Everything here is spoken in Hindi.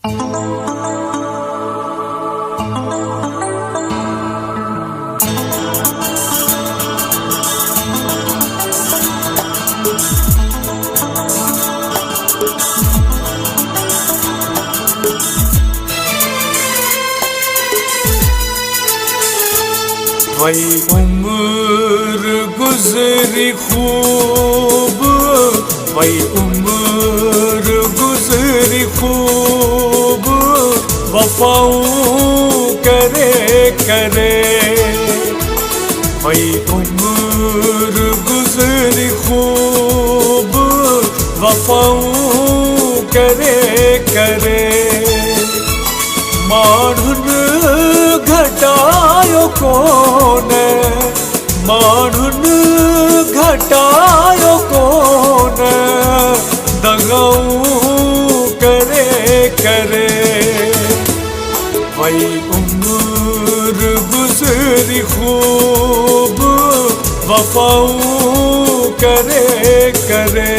वही उम्र गुजरी खूब, वही उम्र गुजरी खूब, वफाओं करे करे। वही उम्र गुजरी खूब, वफाओं करे करे। मानुन घटायो कोण, मानुन घटायो कोण, दगाऊं करे करे। वही उम्र गुजरी खूब, वफाऊं करे करे।